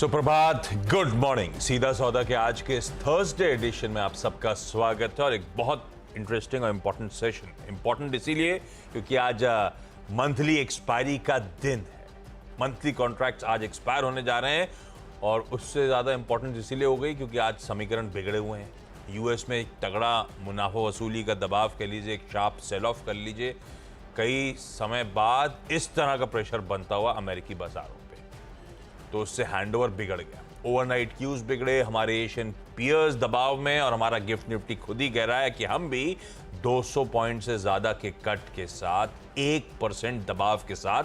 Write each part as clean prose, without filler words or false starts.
सुप्रभात, good morning. सीधा सौदा के आज के इस थर्सडे एडिशन में आप सबका स्वागत है और एक बहुत इंटरेस्टिंग और इम्पोर्टेंट सेशन। इम्पोर्टेंट इसीलिए क्योंकि आज मंथली एक्सपायरी का दिन है। मंथली कॉन्ट्रैक्ट्स आज एक्सपायर होने जा रहे हैं और उससे ज़्यादा इम्पोर्टेंट इसीलिए हो गई क्योंकि आज समीकरण बिगड़े हुए हैं। यूएस में एक तगड़ा मुनाफा वसूली का दबाव कह लीजिए, एक शार्प सेल ऑफ कर लीजिए, कई समय बाद इस तरह का प्रेशर बनता हुआ अमेरिकी बाजारों पे, तो उससे हैंडओवर बिगड़ गया। ओवरनाइट क्यूज बिगड़े, हमारे एशियन पियर्स दबाव में और हमारा गिफ्ट निफ्टी खुद ही कह रहा है कि हम भी 200 पॉइंट से ज्यादा के कट के साथ 1% दबाव के साथ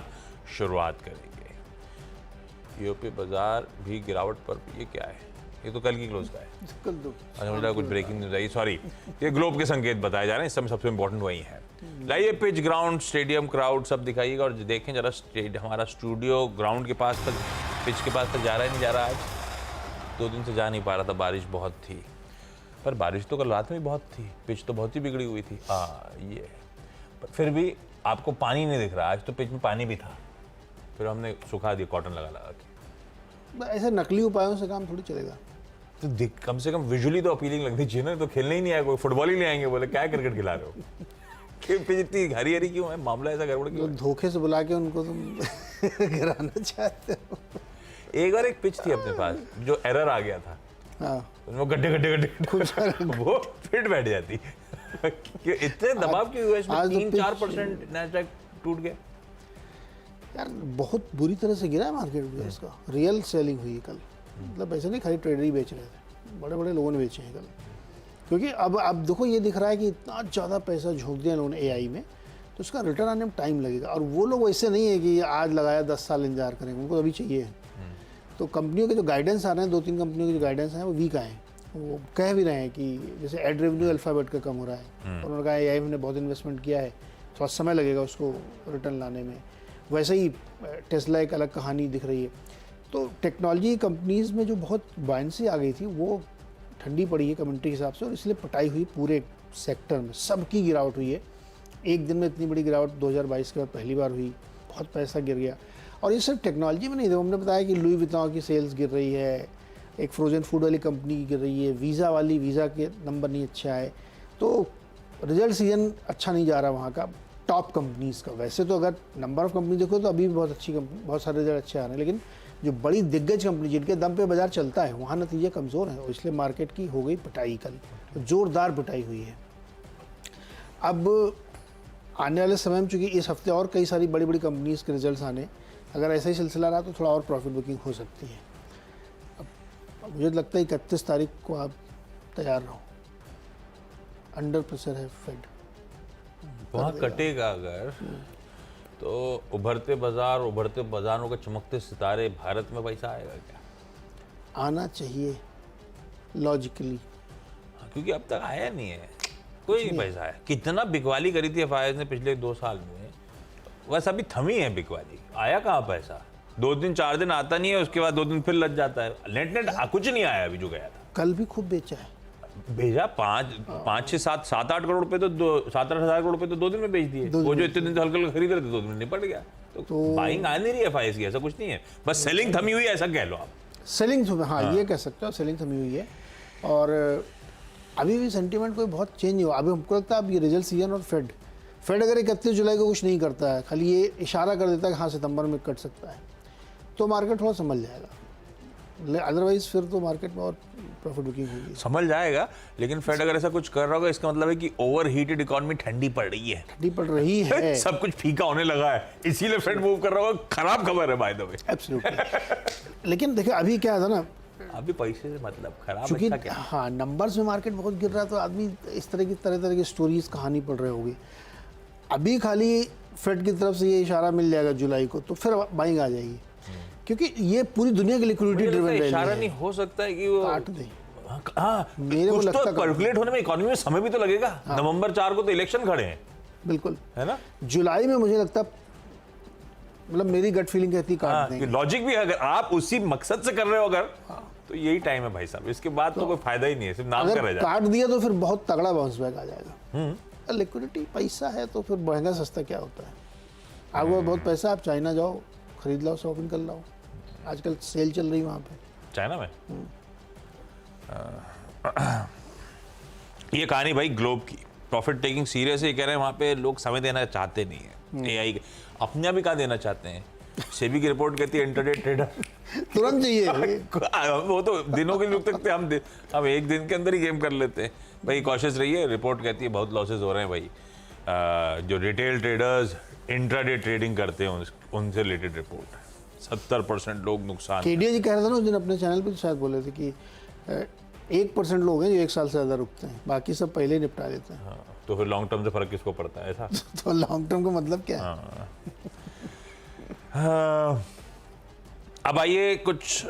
शुरुआत करेंगे। यूरोपीय बाजार भी गिरावट पर। ये क्या है? ये तो कल की क्लोज का है। अच्छा, मुझे कुछ ब्रेकिंग न्यूज आई, सॉरी। ये ग्लोब के संकेत बताए जा रहे हैं, इस समय सबसे इंपॉर्टेंट वही है। लाइए पिच, ग्राउंड, स्टेडियम, क्राउड सब दिखाइएगा और देखें जरा हमारा स्टूडियो ग्राउंड के पास तक, पिच के पास तक जा रहा है नहीं जा रहा। आज 2 दिन से जा नहीं पा रहा था, बारिश बहुत थी। पर बारिश तो कल रात में भी बहुत थी, पिच तो बहुत ही बिगड़ी हुई थी। ये पर फिर भी आपको पानी नहीं दिख रहा। आज तो पिच में पानी भी था, फिर हमने सुखा दिया कॉटन लगा लगा के। ऐसे नकली उपायों से काम थोड़ी चलेगा। तो कम से कम विजुअली तो अपीलिंग लगती चाहिए ना। तो खेलने ही नहीं आया, कोई फुटबॉल ही ले आएंगे, बोले क्या क्रिकेट खिला रहे हो कि पिच इतनी हरी हरी क्यों है? मामला ऐसा गड़बड़ क्यों? धोखे से बुला के उनको तुम गिराना चाहते हो। एक बार एक पिच थी अपने पास जो एरर आ गया था। हाँ, उसमें गड्ढे गड्ढे गड्ढे वो फिट बैठ जाती कि इतने दबाव की वजह से 3-4% नैस्डैक टूट गया। यार बहुत बुरी तरह से गिरा है मार्केट में। इसका रियल सेलिंग हुई कल। मतलब ऐसे नहीं खाली ट्रेडर ही बेच रहे थे, बड़े बड़े लोगों ने बेचे हैं कल। क्योंकि अब देखो ये दिख रहा है कि इतना ज़्यादा पैसा झोंक दिया उन्होंने एआई में, तो उसका रिटर्न आने में टाइम लगेगा। और वो लोग वैसे नहीं है कि आज लगाया 10 साल इंतजार करेंगे, उनको अभी चाहिए। तो कंपनियों के जो गाइडेंस आ रहे हैं, 2-3 कंपनियों के जो गाइडेंस हैं वो वीक आए हैं। वो कह भी रहे हैं कि जैसे एड रेवेन्यू अल्फाबेट का कम हो रहा है, उन्होंने कहा एआई में बहुत इन्वेस्टमेंट किया है, थोड़ा समय लगेगा उसको रिटर्न लाने में। वैसे ही टेस्ला एक अलग कहानी दिख रही है। तो टेक्नोलॉजी कंपनीज़ में जो बहुत बायंसी आ गई थी वो ठंडी पड़ी है कम्युनिटी के हिसाब से, और इसलिए पटाई हुई पूरे सेक्टर में। सबकी गिरावट हुई है। एक दिन में इतनी बड़ी गिरावट 2022 के बाद पहली बार हुई। बहुत पैसा गिर गया। और ये सिर्फ टेक्नोलॉजी में नहीं था, हमने बताया कि लुई विटॉन की सेल्स गिर रही है, एक फ्रोजन फूड वाली कंपनी की गिर रही है, वीज़ा के नंबर नहीं अच्छा है। तो रिजल्ट सीजन अच्छा नहीं जा रहा वहाँ का टॉप कंपनीज़ का। वैसे तो अगर नंबर ऑफ़ कंपनी देखो तो अभी भी बहुत अच्छी कंपनी, बहुत सारे रिजल्ट अच्छे आ रहे हैं, लेकिन जो बड़ी दिग्गज कंपनी जिनके दम पे बाजार चलता है वहाँ नतीजे कमज़ोर हैं, और इसलिए मार्केट की हो गई पिटाई कल। तो ज़ोरदार पिटाई हुई है। अब आने वाले समय में चूँकि इस हफ्ते और कई सारी बड़ी बड़ी कंपनीज़ के रिजल्ट्स आने, अगर ऐसा ही सिलसिला रहा तो थोड़ा और प्रॉफिट बुकिंग हो सकती है। अब मुझे लगता है 31 तारीख को आप तैयार रहो। अंडर प्रेशर है फेड। वहाँ कटेगा अगर तो उभरते बाजारों के चमकते सितारे भारत में पैसा आएगा क्या? आना चाहिए लॉजिकली, क्योंकि अब तक आया नहीं है कोई नहीं पैसा है। कितना बिकवाली करी थी एफआईआई ने पिछले 2 साल में, बस अभी थमी है बिकवाली। आया कहाँ पैसा? 2 दिन 4 दिन आता नहीं है, उसके बाद 2 दिन फिर लग जाता है। नेट कुछ नहीं आया अभी जो गया था। कल भी खूब बेचा है, भेजा 5-6-7-8 करोड़ रुपए तो 7-8 हज़ार करोड़ रुपए तो 2 दिन में बेच दिए। वो जो इतने दिन से हल्का खरीद रहे थे 2 दिन में निपट गया। तो बाइंग आ नहीं रही है एफआईआई की, ऐसा कुछ नहीं है, बस सेलिंग थमी हुई है, ऐसा कह लो आप। सेलिंग हाँ ये कह सकते हो, सेलिंग थमी हुई है। और अभी भी सेंटीमेंट कोई बहुत चेंज नहीं हुआ। अभी हमको लगता है अब ये रिजल्ट सीजन और फेड अगर 31 जुलाई को कुछ नहीं करता है, खाली ये इशारा कर देता है कि हाँ सितंबर में कट सकता है, तो मार्केट थोड़ा संभल जाएगा। अदरवाइज फिर तो मार्केट में और प्रॉफिट बुकिंग होगी। संभल जाएगा, लेकिन फेड अगर ऐसा कुछ कर रहा होगा इसका मतलब है कि ओवर हीटेड इकोनॉमी ठंडी पड़ रही है। सब कुछ फीका होने लगा है, इसीलिए फेड मूव कर रहा होगा। खराब खबर है बाय द वे। एब्सोल्युटली। लेकिन देखिए अभी क्या था ना, अभी पैसे से मतलब खराब क्योंकि अच्छा क्या? हाँ नंबर्स में मार्केट बहुत गिर रहा है, तो आदमी इस तरह की स्टोरीज कहानी पढ़ रहे होंगे। अभी खाली फेड की तरफ से ये इशारा मिल जाएगा जुलाई को, तो फिर बाइंग आ जाएगी, क्योंकि ये पूरी दुनिया की लिक्विडिटी ड्रिवन रैली है। इशारा नहीं हो सकता है कि वो काट दे। हाँ, मेरे को लगता है कैलकुलेट होने में इकोनॉमी में समय भी तो लगेगा। नवंबर 4 को तो इलेक्शन खड़े हैं। बिल्कुल है ना। जुलाई में मुझे लगता है, मतलब मेरी गट फीलिंग कहती है काट देंगे। लॉजिक भी है, अगर आप उसी मकसद से कर रहे हो अगर, तो यही टाइम है भाई साहब। इसके बाद तो कोई फायदा ही नहीं है, सिर्फ नाम का रह जाएगा। काट दिया तो फिर बहुत तगड़ा बाउंस बैक आ जाएगा। लिक्विडिटी पैसा है तो फिर महंगा सस्ता क्या होता है। आपको बहुत पैसा, आप चाइना जाओ, खरीद लाओ, शॉपिंग कर लाओ। आजकल सेल चल रही है वहाँ पे। चाइना में ये कहानी भाई ग्लोब की, प्रॉफिट टेकिंग सीरियस है, कह रहे हैं वहाँ पे लोग समय देना चाहते नहीं है। एआई के अपने भी कहाँ देना चाहते हैं। सेबी की रिपोर्ट कहती है इंटरडे ट्रेडर तुरंत चाहिए। वो तो दिनों के लिए रुक सकते हैं, हम एक दिन के अंदर ही गेम कर लेते हैं। भाई कॉशियस रहिए, रिपोर्ट कहती है बहुत लॉसेस हो रहे हैं भाई। जो रिटेल ट्रेडर्स इंट्राडे ट्रेडिंग करते हैं उनसे रिलेटेड रिपोर्ट, 70% लोग नुकसान। केडिया जी कह रहे थे ना उस दिन अपने चैनल पे शायद बोले थे कि 1% लोग हैं जो 1 साल से ज़्यादा रुकते हैं, बाकी सब पहले ही निपटा लेते हैं। हाँ, तो फिर लॉन्ग टर्म से फर्क किसको पड़ता है ऐसा? तो लॉन्ग टर्म का मतलब क्या है? हाँ। अब आइए कुछ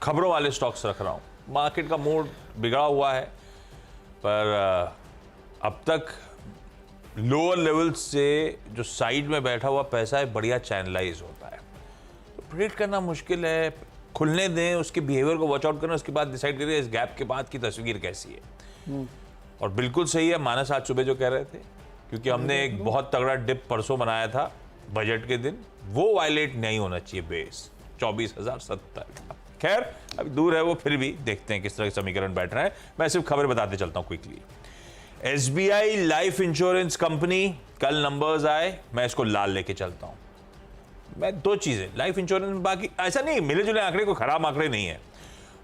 खबरों वाले स्टॉक्स रख रहा हूँ। मार्केट का मूड बिगड़ा हुआ है, पर अब तक लोअर लेवल से जो साइड में बैठा हुआ पैसा है बढ़िया चैनलाइज होता है, तो प्रेडिक्ट करना मुश्किल है। खुलने दें, उसके बिहेवियर को वॉच आउट करना, उसके बाद डिसाइड करिए इस गैप के बाद की तस्वीर कैसी है। और बिल्कुल सही है मानस आज सुबह जो कह रहे थे, क्योंकि हमने एक बहुत तगड़ा डिप परसों बनाया था बजट के दिन, वो वायलेट नहीं होना चाहिए बेस 24,070 का। खैर अभी दूर है वो, फिर भी देखते हैं किस तरह के समीकरण बैठ रहे हैं। मैं सिर्फ खबर बताते चलता हूं quickly. SBI life insurance company, कल नंबर्स आए, मैं इसको लाल लेके चलता हूं। मैं दो चीजें लाइफ इंश्योरेंस में, बाकी ऐसा नहीं मिले जुले आंकड़े, कोई खराब आंकड़े नहीं है,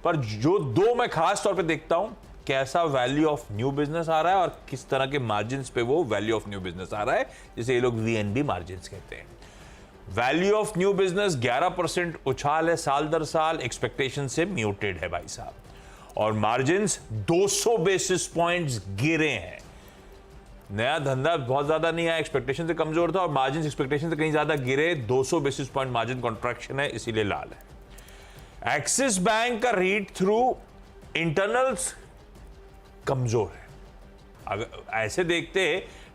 पर जो दो मैं खास तौर पे देखता हूं, कैसा वैल्यू ऑफ न्यू बिजनेस आ रहा है और किस तरह के मार्जिन्स पे वो वैल्यू ऑफ न्यू बिजनेस आ रहा है, जिसे ये लोग VNB मार्जिन्स कहते हैं। वैल्यू ऑफ न्यू बिजनेस 11% उछाल है साल दर साल, एक्सपेक्टेशन से म्यूटेड है भाई साहब, और मार्जिन्स 200 बेसिस पॉइंट्स गिरे हैं। नया धंधा बहुत ज्यादा नहीं आया, एक्सपेक्टेशन से कमजोर था, और मार्जिन एक्सपेक्टेशन से कहीं ज्यादा गिरे, 200 बेसिस पॉइंट मार्जिन कॉन्ट्रैक्शन है, इसीलिए लाल है। एक्सिस बैंक का रीड थ्रू इंटरनल्स कमजोर है। अगर ऐसे देखते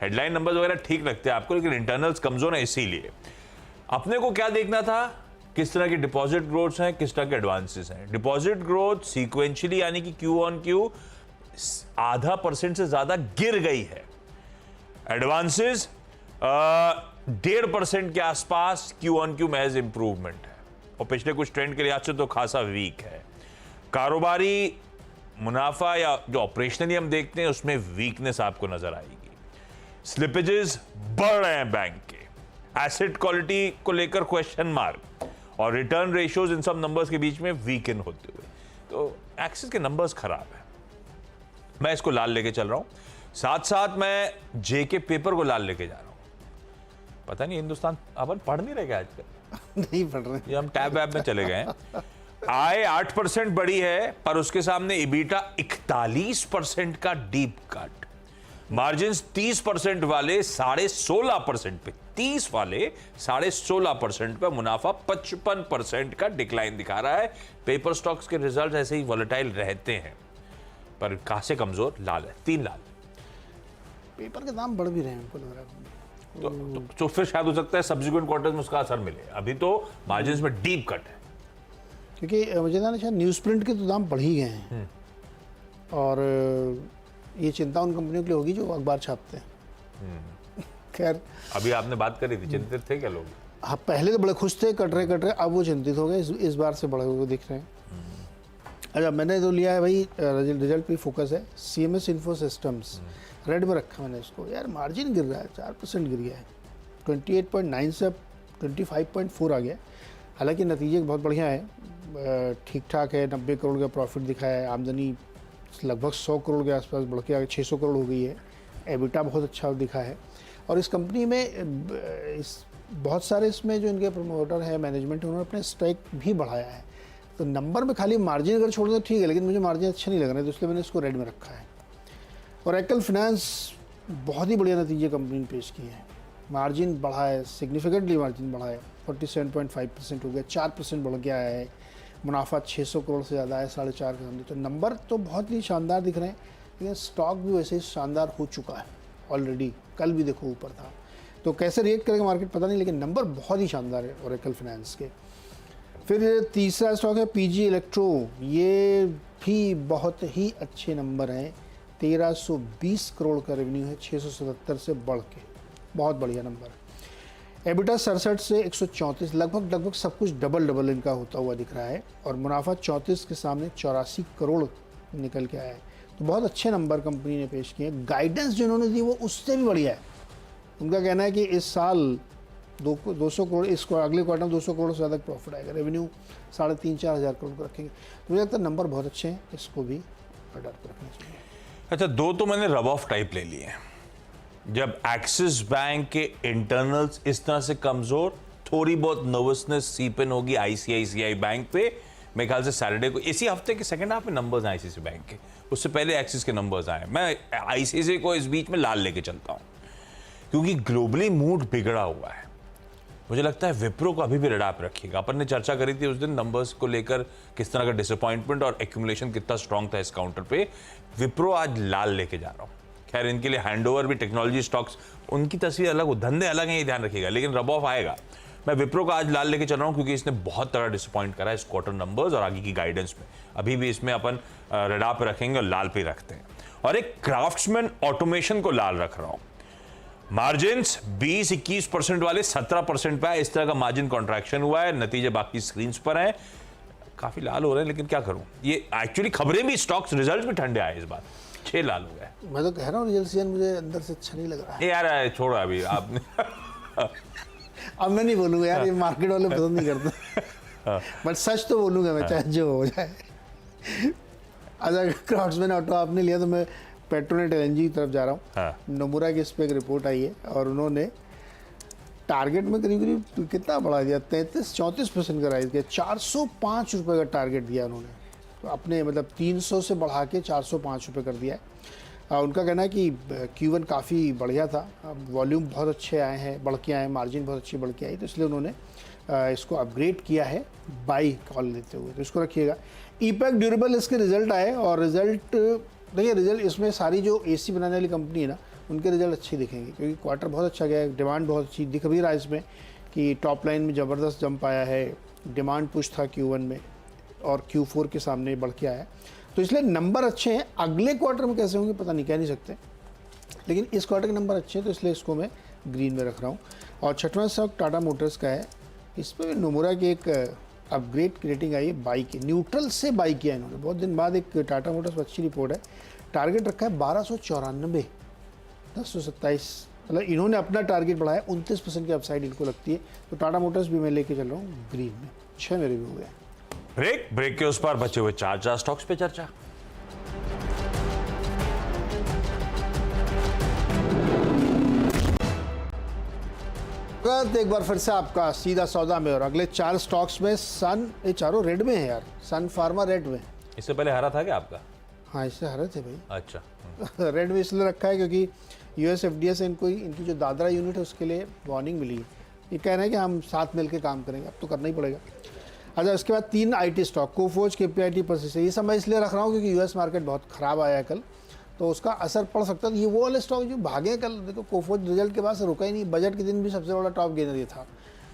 हेडलाइन नंबर्स वगैरह ठीक लगते हैं आपको, लेकिन इंटरनल्स कमजोर है, इसीलिए अपने को क्या देखना था, किस तरह के डिपॉजिट ग्रोथ हैं, किस तरह के एडवांसेस हैं। डिपॉजिट ग्रोथ सीक्वेंशियली यानी कि Q on Q 0.5% से ज्यादा गिर गई है। एडवांसेस 1.5% के आसपास Q on Q महज इंप्रूवमेंट है, और पिछले कुछ ट्रेंड के लिहाज से तो खासा वीक है। कारोबारी मुनाफा या जो ऑपरेशनली हम देखते हैं उसमें वीकनेस आपको नजर आएगी। स्लिपेजेस बढ़ रहे हैं बैंक के, एसेट क्वालिटी को लेकर क्वेश्चन मार्क, और रिटर्न रेशियोज इन सब नंबर्स के बीच में वीकन होते हुए, तो एक्सिस के नंबर्स खराब है। मैं इसको लाल लेके चल रहा हूं, साथ साथ मैं JK पेपर को लाल लेके जा रहा हूं। पता नहीं हिंदुस्तान अपन पढ़ नहीं रहे क्या आजकल? नहीं पढ़ रहे, ये हम टैब वैब में चले गए हैं। आय 8% बढ़ी है, पर उसके सामने EBITDA 41% का डीप कट, मार्जिन्स 30% वाले 16.5% पे, 30 वाले 16.5% पे, मुनाफा 55% का डिक्लाइन दिखा रहा है। पेपर स्टॉक्स के रिजल्ट ऐसे ही वॉलेटाइल रहते हैं, पर खासे कमजोर लाल है, 3 लाल। पेपर के दाम बढ़ भी रहे हैं हमको लग रहा है। तो फिर शायद हो सकता है सब्सिक्वेंट क्वार्टर्स में उसका असर मिले, अभी तो मार्जिन्स में डीप कट है, क्योंकि मुझे ना शायद न्यूज़ प्रिंट के तो दाम बढ़ ही गए हैं, और ये चिंता उन कंपनियों के लिए होगी जो अखबार छापते हैं। खैर अभी आपने बात करी थी, चिंतित थे क्या लोग? हाँ, पहले तो बड़े खुश थे, कट रहे, अब वो चिंतित हो गए, इस बार से बड़े हुए दिख रहे हैं। अच्छा, मैंने तो लिया है भाई, रिजल्ट पे फोकस है, CMS इन्फो सिस्टम्स, रेड में रखा मैंने इसको। यार मार्जिन गिर रहा है, 4% गिर गया है, 28.9 से अब 25.4 आ गया। हालांकि नतीजे बहुत बढ़िया है, ठीक ठाक है, 90 करोड़ का प्रॉफिट दिखा है, आमदनी लगभग 100 करोड़ के आसपास बढ़ के आगे 600 करोड़ हो गई है, EBITDA बहुत अच्छा दिखा है। और इस कंपनी में बहुत सारे इसमें जो इनके प्रमोटर हैं, मैनेजमेंट है, उन्होंने अपने स्टेक भी बढ़ाया है। तो नंबर में खाली मार्जिन अगर छोड़ दो ठीक है, लेकिन मुझे मार्जिन अच्छे नहीं लग रहे, तो इसलिए मैंने इसको रेड में रखा है। और एकल फाइनेंस बहुत ही बढ़िया नतीजे कंपनी ने पेश किए हैं, मार्जिन बढ़ा है, सिग्निफिकेंटली मार्जिन बढ़ा है, 47.5% हो गया, 4% बढ़ गया है, मुनाफा 600 करोड़ से ज़्यादा है, 4.5 के सामने। तो नंबर तो बहुत ही शानदार दिख रहे हैं, लेकिन स्टॉक भी वैसे ही शानदार हो चुका है ऑलरेडी, कल भी देखो ऊपर था। तो कैसे रिएक्ट करेगा मार्केट पता नहीं, लेकिन नंबर बहुत ही शानदार है ओरेकल फाइनेंस के। फिर तीसरा स्टॉक है PG इलेक्ट्रो, ये भी बहुत ही अच्छे नंबर हैं, 1320 करोड़ का रेवेन्यू है, 677 से बढ़ के, बहुत बढ़िया नंबर है। एबिटा 67 से 134, लगभग सब कुछ डबल इनका होता हुआ दिख रहा है और मुनाफा 34 के सामने 84 करोड़ निकल के आया है। तो बहुत अच्छे नंबर कंपनी ने पेश किए। गाइडेंस जो उन्होंने दी वो उससे भी बढ़िया है। उनका कहना है कि इस साल 200 करोड़, इस अगले क्वार्टर में 200 करोड़ से ज़्यादा प्रॉफिट आएगा। रेवेन्यू 3,500-4 हज़ार करोड़ को रखेंगे। तो मुझे लगता है नंबर बहुत अच्छे हैं, इसको भी रडार पर रखना चाहिए। अच्छा, दो तो मैंने रब ऑफ टाइप ले लिए हैं। जब एक्सिस बैंक के इंटरनल्स इस तरह से कमजोर, थोड़ी बहुत नर्वसनेस सीप इन होगी आईसीआईसीआई बैंक पे। मेरे ख्याल से सैटरडे को, इसी हफ्ते के सेकंड हाफ में नंबर्स आए आईसीआईसीआई बैंक के, उससे पहले एक्सिस के नंबर्स आए। मैं आईसीआईसीआई को इस बीच में लाल लेके चलता हूं क्योंकि ग्लोबली मूड बिगड़ा हुआ है। मुझे लगता है विप्रो को अभी भी रडार पे रखिएगा। अपन ने चर्चा करी थी उस दिन नंबर्स को लेकर, किस तरह का डिसअपॉइंटमेंट और एक्यूमुलेशन कितना स्ट्रांग था इस काउंटर पे। विप्रो आज लाल लेके जा रहा हूं। खैर, इनके लिए हैंडओवर भी, टेक्नोलॉजी स्टॉक्स, उनकी तस्वीर अलग हो, धंधे अलग हैं, ये ध्यान रखिएगा, लेकिन रब ऑफ आएगा। मैं विप्रो का आज लाल लेके चल रहा हूं क्योंकि इसने बहुत तरह डिसअपॉइंट करा है इस क्वार्टर नंबर्स और आगे की गाइडेंस में। अभी भी इसमें अपन रडार पे रखेंगे और लाल पे रखते हैं। और एक क्राफ्ट्समैन ऑटोमेशन को लाल रख रहा हूं। मार्जिन्स 20-21% वाले 17% पे आए। इस तरह का मार्जिन कॉन्ट्रैक्शन हुआ है। नतीजे बाकी स्क्रीन पर हैं। काफी लाल हो रहे हैं, लेकिन क्या करूं, ये एक्चुअली खबरें भी, स्टॉक्स रिजल्ट भी ठंडे आए इस बार। 6 लाल हो गए। मैं तो कह रहा हूँ रिजल्ट सीजन मुझे अंदर से अच्छा नहीं लग रहा है। यार छोड़ो अभी आपने अब मैं नहीं बोलूँगा यार, ये मार्केट वाले पसंद नहीं करते। बट सच तो बोलूँगा मैं, चाहे जो हो जाए। अच्छा, क्राफ्ट्समैन ऑटो आपने लिया तो मैं पेट्रोनेट एलएनजी की तरफ जा रहा हूँ। नोमुरा की इस पर एक रिपोर्ट आई है और उन्होंने टारगेट में करीब कितना बढ़ा दिया, 33-34% का राइज किया। 405 रुपये का टारगेट दिया उन्होंने, तो अपने मतलब 300 से बढ़ा के 405 रुपये कर दिया है। उनका कहना है कि Q1 काफ़ी बढ़िया था, वॉल्यूम बहुत अच्छे आए हैं, बढ़ के आए, मार्जिन बहुत अच्छी बढ़ के आई, तो इसलिए उन्होंने इसको अपग्रेड किया है बाई कॉल लेते हुए। तो इसको रखिएगा। ईपैक ड्यूरेबल इसके रिजल्ट आए और रिजल्ट देखिए, रिजल्ट इसमें सारी जो एसी बनाने वाली कंपनी है ना, उनके रिजल्ट अच्छे दिखेंगे क्योंकि क्वार्टर बहुत अच्छा गया है। डिमांड बहुत अच्छी दिख भी रहा है इसमें कि टॉप लाइन में ज़बरदस्त जंप आया है। डिमांड पुश था Q1 में और Q4 के सामने बढ़ के आया, तो इसलिए नंबर अच्छे हैं। अगले क्वार्टर में कैसे होंगे पता नहीं, कह नहीं सकते, लेकिन इस क्वार्टर के नंबर अच्छे हैं, तो इसलिए इसको मैं ग्रीन में रख रहा हूँ। और छठवां स्टॉक टाटा मोटर्स का है। इस पर नोमुरा की एक अपग्रेड की रेटिंग आई है, बाई की, न्यूट्रल से बाई किया इन्होंने। बहुत दिन बाद एक टाटा मोटर्स पर अच्छी रिपोर्ट है। टारगेट रखा है 1294, 1027, मतलब इन्होंने अपना टारगेट बढ़ाया। 29% की अपसाइड इनको लगती है। तो टाटा मोटर्स भी मैं लेके चल रहा हूँ ग्रीन में। 6 मेरे भी हो गए। ब्रेक के उस पर बचे हुए 4 स्टॉक्स पे चर्चा। एक बार फिर से आपका सीधा सौदा में, और अगले 4 स्टॉक्स में ये चारों रेड में है यार। सन फार्मा रेड में। इससे पहले हरा था क्या आपका? हाँ, इससे हरे थे भाई। अच्छा। रेड में इसलिए रखा है क्योंकि यूएस एफडीए से इनकी जो दादरा यूनिट है उसके लिए वार्निंग मिली है। ये कह रहे हैं कि हम साथ मिलकर काम करेंगे, अब तो करना ही पड़ेगा। अच्छा, उसके बाद 3 IT stock, Coforge, KPIT, persistent, ये सब मैं इसलिए रख रहा हूँ क्योंकि यूएस मार्केट बहुत ख़राब आया है कल, तो उसका असर पड़ सकता है। ये वो वाले स्टॉक जो भागे कल, देखो कोफोर्ज रिजल्ट के बाद से रुका ही नहीं, बजट के दिन भी सबसे बड़ा टॉप गेनर ये था,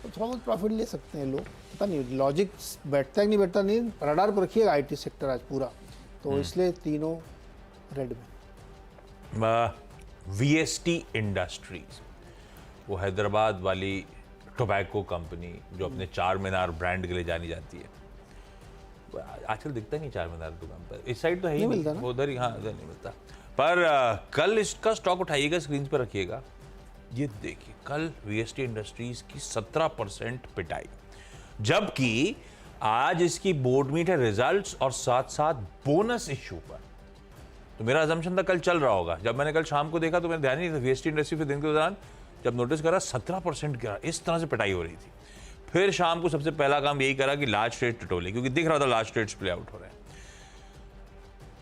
तो थोड़ा बहुत प्रॉफिट ले सकते हैं लोग। पता नहीं लॉजिक बैठता है कि नहीं बैठता, नहीं, रडार पर रखिएगा आईटी सेक्टर आज पूरा, तो इसलिए तीनों रेड में। वीएसटी इंडस्ट्रीज, वो हैदराबाद वाली टोबैको कंपनी जो अपने चार मीनार ब्रांड के लिए जानी जाती है। आजकल दिखता नहीं चार मीनार दुकान पर, इस साइड तो है ही नहीं, उधर ही, हाँ उधर नहीं मिलता। पर कल इसका स्टॉक उठाइएगा, स्क्रीन पर रखिएगा। ये देखिए, कल वीएसटी इंडस्ट्रीज की 17% पिटाई, जबकि आज इसकी बोर्ड मीट है रिजल्ट्स और साथ साथ बोनस इश्यू पर। तो मेरा अजम्पशन था कल चल रहा होगा। जब मैंने कल शाम को देखा तो मेरा ध्यान नहीं था, वीएसटी इंडस्ट्री फिर दिन के दौरान जब नोटिस करा 17% गिरा, इस तरह से पिटाई हो रही थी। फिर शाम को सबसे पहला काम यही करा कि लार्ज ट्रेड टटोले, क्योंकि दिख रहा था लार्ज ट्रेड्स प्ले आउट हो रहे हैं।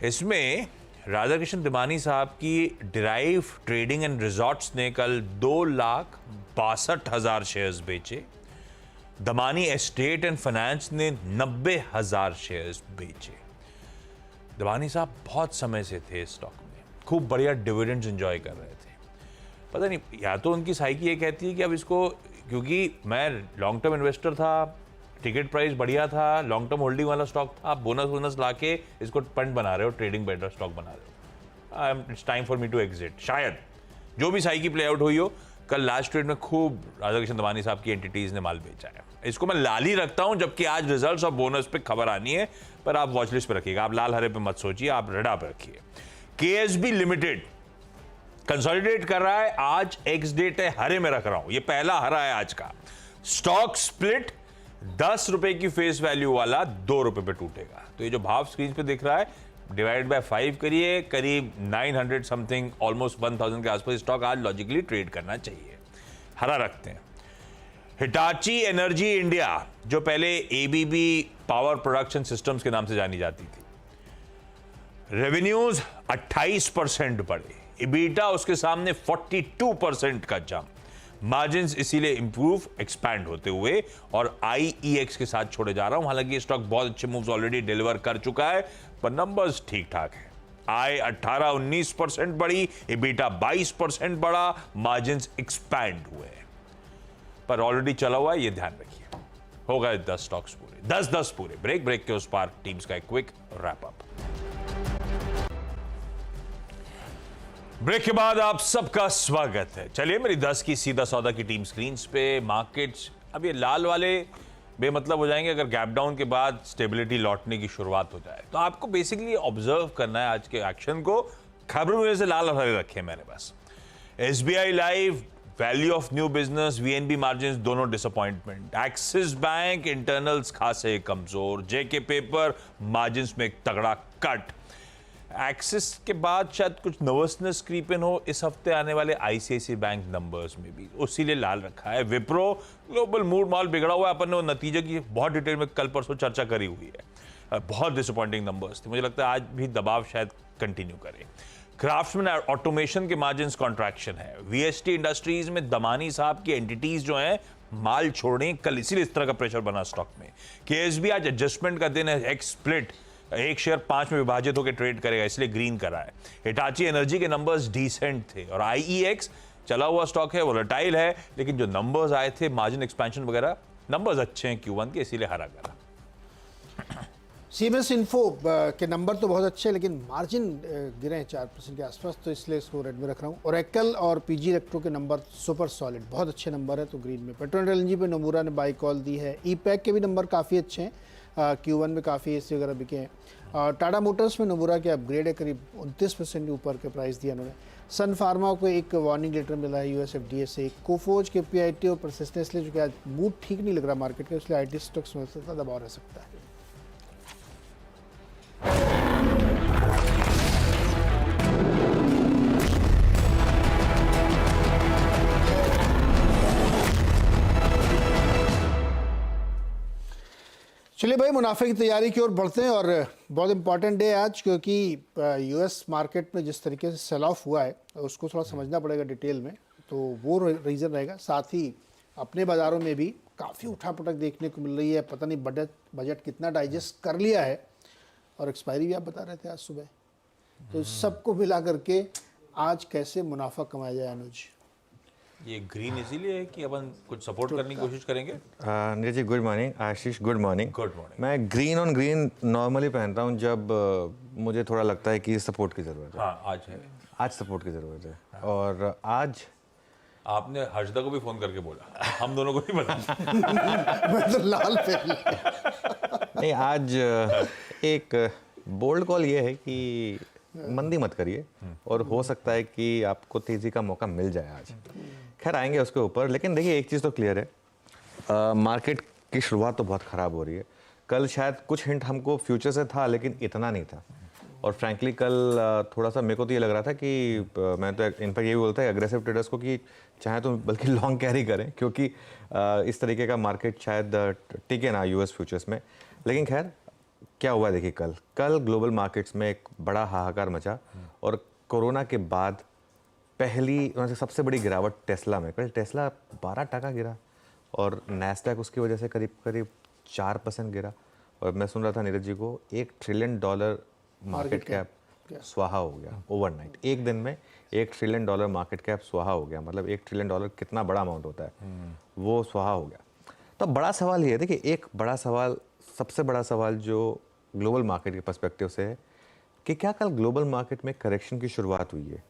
इसमें राधा कृष्ण दिमानी साहब की डिराइव ट्रेडिंग एंड रिजॉर्ट्स ने कल 2,62,000 शेयर्स बेचे। दमानी एस्टेट एंड फाइनेंस ने 90,000 शेयर्स बेचे। दमानी साहब बहुत समय से थे इस स्टॉक में, खूब बढ़िया डिविडेंड्स एंजॉय कर रहे थे। पता नहीं, या तो उनकी साइकी ये कहती है कि अब इसको, क्योंकि मैं लॉन्ग टर्म इन्वेस्टर था, टिकट प्राइस बढ़िया था, लॉन्ग टर्म होल्डिंग वाला स्टॉक था, बोनस लाके इसको पंड बना रहे हो, ट्रेडिंग बेटर स्टॉक बना रहे हो, it's time for me to exit. शायद जो भी साइकी प्ले आउट हुई हो, कल लास्ट ट्रेड में खूब राधा किशन दमानी साहब की एंटिटीज ने माल बेचा है। इसको मैं लाल ही रखता हूं, जबकि आज रिजल्ट्स और बोनस पे खबर आनी है, पर आप वॉच लिस्ट पे रखिएगा। आप लाल हरे पे मत सोचिए, आप रेडा पे रखिए। केएसबी लिमिटेड कंसोलिडेट कर रहा है, आज एक्स डेट है, हरे में रख रहा हूं, ये पहला हरा है आज का। स्टॉक स्प्लिट 10 रुपए की फेस वैल्यू वाला 2 रुपए पे टूटेगा। तो ये जो भाव स्क्रीन पे दिख रहा है, डिवाइड बाय 5 करिए, करीब 900 समथिंग, ऑलमोस्ट 1000 के आसपास स्टॉक आज लॉजिकली ट्रेड करना चाहिए। हरा रखते हैं। हिटाची एनर्जी इंडिया, जो पहले एबीबी पावर प्रोडक्शन सिस्टम्स के नाम से जानी जाती थी, रेवेन्यूज 28% बढ़े, इबीटा उसके सामने 42% का जंप, मार्जिन्स इसीलिए इंप्रूव एक्सपैंड होते हुए, और आईईएक्स के साथ छोड़े जा रहा हूं। हालांकि स्टॉक बहुत अच्छे मूव्स ऑलरेडी डिलीवर कर चुका है, पर नंबर्स ठीक ठाक है। आय 18-19% बढ़ी, इबीटा 22% बढ़ा, मार्जिन्स एक्सपैंड हुए, पर ऑलरेडी चला हुआ है, ये ध्यान रखिए। हो गए 10 स्टॉक्स पूरे, 10 पूरे। ब्रेक के उस पार टीम्स का एक क्विक रैप अप। ब्रेक के बाद आप सबका स्वागत है। चलिए, मेरी 10 की सीधा सौदा की टीम स्क्रीन्स पे। मार्केट्स अब ये लाल वाले बेमतलब हो जाएंगे अगर गैप डाउन के बाद स्टेबिलिटी लौटने की शुरुआत हो जाए। तो आपको बेसिकली ऑब्जर्व करना है आज के एक्शन को। खबरों में से लाल हरे रखे मैंने बस। SBI Life, value of new business, VNB margins दोनों डिसअपॉइंटमेंट। एक्सिस बैंक इंटरनल्स खासे कमजोर। जेके पेपर मार्जिन्स में एक तगड़ा कट। एक्सिस के बाद शायद कुछ नर्वसनेस क्रीप इन हो इस हफ्ते आने वाले आईसीआईसीआई बैंक नंबर्स में भी, उसीलिए लाल रखा है। विप्रो ग्लोबल मूड माल बिगड़ा हुआ है, अपन ने वो नतीजे की बहुत डिटेल में कल परसों चर्चा करी हुई है। बहुत डिसअपॉइंटिंग नंबर्स थे, मुझे लगता है आज भी दबाव शायद कंटिन्यू करे। क्राफ्ट्समैन ऑटोमेशन के मार्जिन्स कॉन्ट्रैक्शन है। वीएसटी इंडस्ट्रीज में दमानी साहब की एंटिटीज जो हैं माल छोड़ने कल, इसीलिए इस तरह का प्रेशर बना स्टॉक में। केएसबी आज एडजस्टमेंट का दिन है, एक्स स्प्लिट, एक शेयर 5 में विभाजित होकर ट्रेड करेगा, इसलिए ग्रीन करा है। हिटाची एनर्जी के नंबर्स डिसेंट थे, और आईईएक्स चला हुआ स्टॉक है, वोलेटाइल है, लेकिन जो नंबर्स आए थे मार्जिन एक्सपेंशन वगैरह, नंबर्स अच्छे हैं Q1 के, इसीलिए हरा करा। सीमेंस इन्फो के नंबर तो बहुत अच्छे हैं, लेकिन मार्जिन गिरे हैं 4% के आसपास, तो इसलिए इसको रेड में रख रहा हूँ। ओरेकल और पीजी इलेक्ट्रो के नंबर सुपर सॉलिड, बहुत अच्छे नंबर है, तो ग्रीन में। पेट्रोल एलएनजी पे नोमुरा ने बाई कॉल दी है। ईपैक के भी नंबर काफ़ी अच्छे हैं, Q1 में काफ़ी एसी वगैरह बिके हैं। टाटा मोटर्स में नोमुरा के अपग्रेड है, करीब 29% के ऊपर के प्राइस दिया उन्होंने। सन फार्मा को एक वार्निंग लेटर मिला है यूएसएफडीए से। कोफोज के पीआईटी और परसिस्टेंस जो कि आज मूड ठीक नहीं लग रहा मार्केट का, इसलिए आईटी स्टॉक्स में दबाव रह सकता है। चलिए भाई, मुनाफे की तैयारी की ओर बढ़ते हैं, और बहुत इंपॉर्टेंट डे आज, क्योंकि यूएस मार्केट में जिस तरीके से सेल ऑफ हुआ है उसको थोड़ा समझना पड़ेगा डिटेल में, तो वो रीज़न रहेगा। साथ ही अपने बाज़ारों में भी काफ़ी उठापटक देखने को मिल रही है। पता नहीं बजट कितना डाइजेस्ट कर लिया है, और एक्सपायरी भी आप बता रहे थे आज सुबह, तो सबको मिला करके आज कैसे मुनाफा कमाया जाए अनुज? ये ग्रीन इसीलिए है कि अपन कुछ सपोर्ट करने की कोशिश करेंगे। नीरज जी गुड मॉर्निंग, आशीष गुड मॉर्निंग। Good morning. मैं ग्रीन ऑन ग्रीन नॉर्मली पहनता हूँ जब मुझे थोड़ा लगता है कि सपोर्ट की ज़रूरत है। हाँ, आज है, आज सपोर्ट की ज़रूरत है। और आज आपने हर्षदा को भी फोन करके बोला, हम दोनों को नहीं पता। मैं तो लाल पे नहीं, आज एक बोल्ड कॉल ये है कि मंदी मत करिए, और हो सकता है कि आपको तेज़ी का मौका मिल जाए आज। खैर आएंगे उसके ऊपर, लेकिन देखिए एक चीज़ तो क्लियर है, मार्केट की शुरुआत तो बहुत ख़राब हो रही है। कल शायद कुछ हिंट हमको फ्यूचर से था, लेकिन इतना नहीं था। और फ्रैंकली कल थोड़ा सा मेरे को तो ये लग रहा था कि मैं तो इनफैक्ट ये भी बोलता है एग्रेसिव ट्रेडर्स को कि चाहे तो बल्कि लॉन्ग कैरी करें, क्योंकि इस तरीके का मार्केट शायद टिके ना यूएस फ्यूचर्स में। लेकिन खैर क्या हुआ देखिए, कल ग्लोबल मार्केट्स में एक बड़ा हाहाकार मचा, और कोरोना के बाद पहली सबसे बड़ी गिरावट टेस्ला में। कल टेस्ला 12% गिरा, और नैस्डैक उसकी वजह से करीब करीब 4% गिरा। और मैं सुन रहा था नीरज जी को, $1 ट्रिलियन मार्केट कैप स्वाहा हो गया ओवरनाइट। एक दिन में $1 ट्रिलियन मार्केट कैप स्वाहा हो गया। मतलब $1 ट्रिलियन कितना बड़ा अमाउंट होता है, वो स्वाहा हो गया। तो बड़ा सवाल ये है, देखिए एक बड़ा सवाल, सबसे बड़ा सवाल जो ग्लोबल मार्केट के पर्सपेक्टिव से है कि क्या कल ग्लोबल मार्केट में करेक्शन की शुरुआत हुई है?